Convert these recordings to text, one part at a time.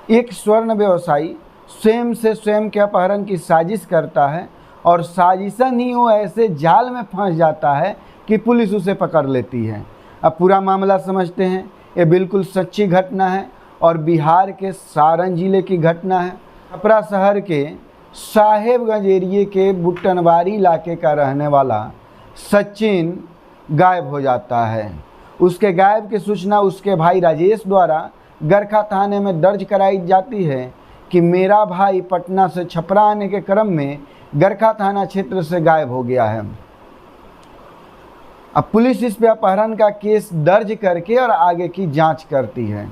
एक स्वर्ण व्यवसायी स्वयं से स्वयं के अपहरण की साजिश करता है और साजिशन ही वो ऐसे जाल में फंस जाता है कि पुलिस उसे पकड़ लेती है। अब पूरा मामला समझते हैं। ये बिल्कुल सच्ची घटना है और बिहार के सारण जिले की घटना है। छपरा शहर के साहेबगंज एरिए के बुट्टनवारी इलाके का रहने वाला सचिन गायब हो जाता है। उसके गायब की सूचना उसके भाई राजेश द्वारा गरखा थाने में दर्ज कराई जाती है कि मेरा भाई पटना से छपरा आने के क्रम में गरखा थाना क्षेत्र से गायब हो गया है। अब पुलिस इस पे अपहरण का केस दर्ज करके और आगे की जांच करती है।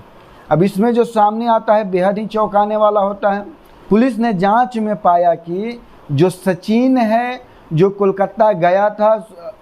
अब इसमें जो सामने आता है बेहद ही चौंकाने वाला होता है। पुलिस ने जांच में पाया कि जो सचिन है, जो कोलकाता गया था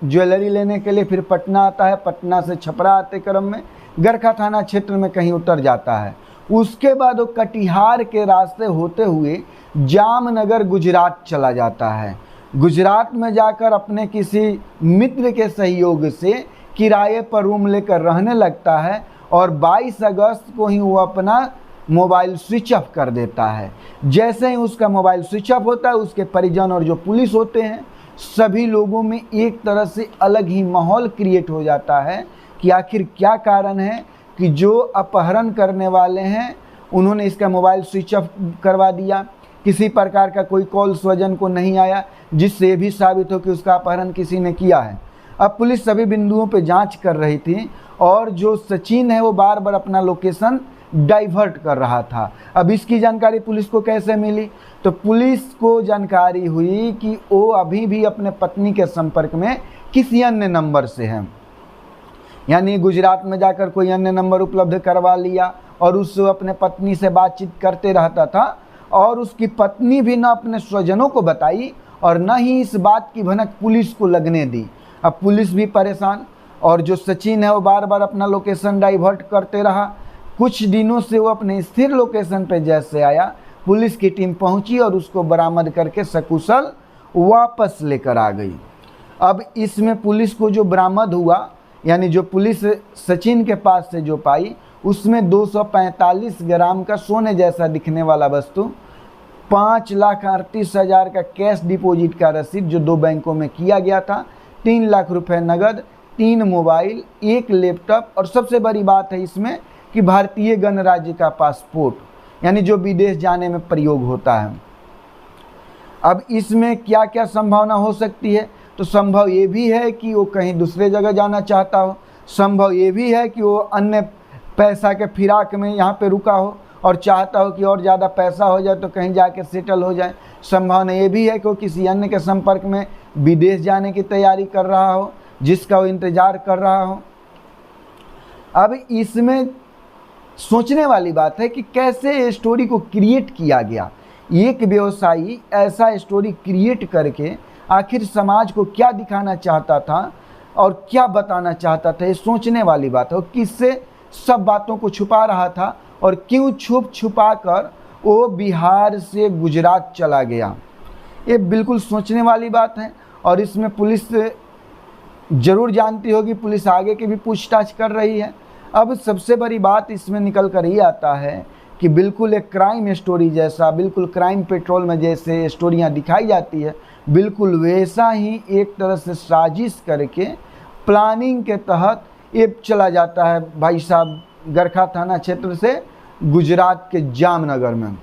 ज्वेलरी लेने के लिए, फिर पटना आता है, पटना से छपरा आते क्रम में गरखा थाना क्षेत्र में कहीं उतर जाता है। उसके बाद वो कटिहार के रास्ते होते हुए जामनगर गुजरात चला जाता है। गुजरात में जाकर अपने किसी मित्र के सहयोग से किराए पर रूम लेकर रहने लगता है और 22 अगस्त को ही वो अपना मोबाइल स्विच ऑफ कर देता है। जैसे ही उसका मोबाइल स्विच ऑफ होता है, उसके परिजन और जो पुलिस होते हैं सभी लोगों में एक तरह से अलग ही माहौल क्रिएट हो जाता है कि आखिर क्या कारण है कि जो अपहरण करने वाले हैं उन्होंने इसका मोबाइल स्विच ऑफ करवा दिया। किसी प्रकार का कोई कॉल स्वजन को नहीं आया जिससे ये भी साबित हो कि उसका अपहरण किसी ने किया है। अब पुलिस सभी बिंदुओं पर जांच कर रही थी और जो सचिन है वो बार बार अपना लोकेशन डाइवर्ट कर रहा था। अब इसकी जानकारी पुलिस को कैसे मिली? तो पुलिस को जानकारी हुई कि वो अभी भी अपने पत्नी के संपर्क में किसी अन्य नंबर से है, यानी गुजरात में जाकर कोई अन्य नंबर उपलब्ध करवा लिया और उससे अपने पत्नी से बातचीत करते रहता था और उसकी पत्नी भी न अपने स्वजनों को बताई और न ही इस बात की भनक पुलिस को लगने दी। अब पुलिस भी परेशान और जो सचिन है वो बार बार अपना लोकेशन डाइवर्ट करते रहा। कुछ दिनों से वो अपने स्थिर लोकेशन पे जैसे आया, पुलिस की टीम पहुंची और उसको बरामद करके सकुशल वापस लेकर आ गई। अब इसमें पुलिस को जो बरामद हुआ, यानी जो पुलिस सचिन के पास से जो पाई, उसमें 245 ग्राम का सोने जैसा दिखने वाला वस्तु, 5,38,000 का कैश डिपॉजिट का रसीद जो 2 बैंकों में किया गया था, 3 लाख रुपए नगद, 3 मोबाइल, 1 लैपटॉप और सबसे बड़ी बात है इसमें कि भारतीय गणराज्य का पासपोर्ट, यानी जो विदेश जाने में प्रयोग होता है। अब इसमें क्या क्या संभावना हो सकती है? तो संभव ये भी है कि वो कहीं दूसरे जगह जाना चाहता हो, संभव ये भी है कि वो अन्य पैसा के फिराक में यहाँ पे रुका हो और चाहता हो कि और ज़्यादा पैसा हो जाए तो कहीं जाके सेटल हो जाए। संभावना ये भी है कि वो किसी अन्य के संपर्क में विदेश जाने की तैयारी कर रहा हो, जिसका वो इंतज़ार कर रहा हो। अब इसमें सोचने वाली बात है कि कैसे स्टोरी को क्रिएट किया गया। एक व्यवसायी ऐसा स्टोरी क्रिएट करके आखिर समाज को क्या दिखाना चाहता था और क्या बताना चाहता था, ये सोचने वाली बात है। और किससे सब बातों को छुपा रहा था और क्यों छुपा कर वो बिहार से गुजरात चला गया, ये बिल्कुल सोचने वाली बात है। और इसमें पुलिस ज़रूर जानती होगी, पुलिस आगे की भी पूछताछ कर रही है। अब सबसे बड़ी बात इसमें निकल कर ही आता है कि बिल्कुल एक क्राइम स्टोरी जैसा, बिल्कुल क्राइम पेट्रोल में जैसे स्टोरियाँ दिखाई जाती है, बिल्कुल वैसा ही एक तरह से साजिश करके प्लानिंग के तहत ये चला जाता है भाई साहब गरखा थाना क्षेत्र से गुजरात के जामनगर में।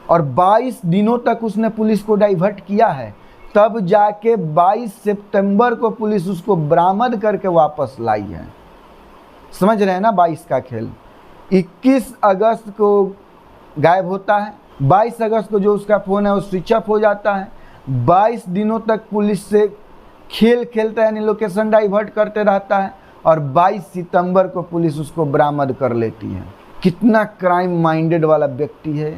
और 22 दिनों तक उसने पुलिस को डाइवर्ट किया है, तब जाके 22 सितंबर को पुलिस उसको बरामद करके वापस लाई है। समझ रहे हैं ना 22 का खेल। 21 अगस्त को गायब होता है, 22 अगस्त को जो उसका फ़ोन है वो स्विच ऑफ हो जाता है। 22 दिनों तक पुलिस से खेल खेलता है, यानी लोकेशन डाइवर्ट करते रहता है और 22 सितंबर को पुलिस उसको बरामद कर लेती है। कितना क्राइम माइंडेड वाला व्यक्ति है,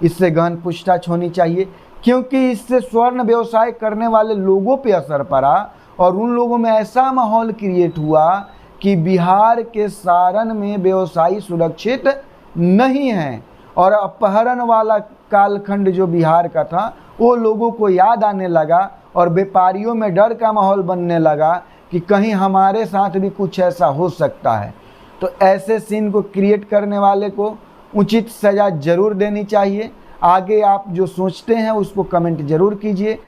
इससे गहन पूछताछ होनी चाहिए, क्योंकि इससे स्वर्ण व्यवसाय करने वाले लोगों पे असर पड़ा और उन लोगों में ऐसा माहौल क्रिएट हुआ कि बिहार के सारण में व्यवसायी सुरक्षित नहीं है और अपहरण वाला कालखंड जो बिहार का था वो लोगों को याद आने लगा और व्यापारियों में डर का माहौल बनने लगा कि कहीं हमारे साथ भी कुछ ऐसा हो सकता है। तो ऐसे सीन को क्रिएट करने वाले को उचित सज़ा जरूर देनी चाहिए। आगे आप जो सोचते हैं उसको कमेंट जरूर कीजिए।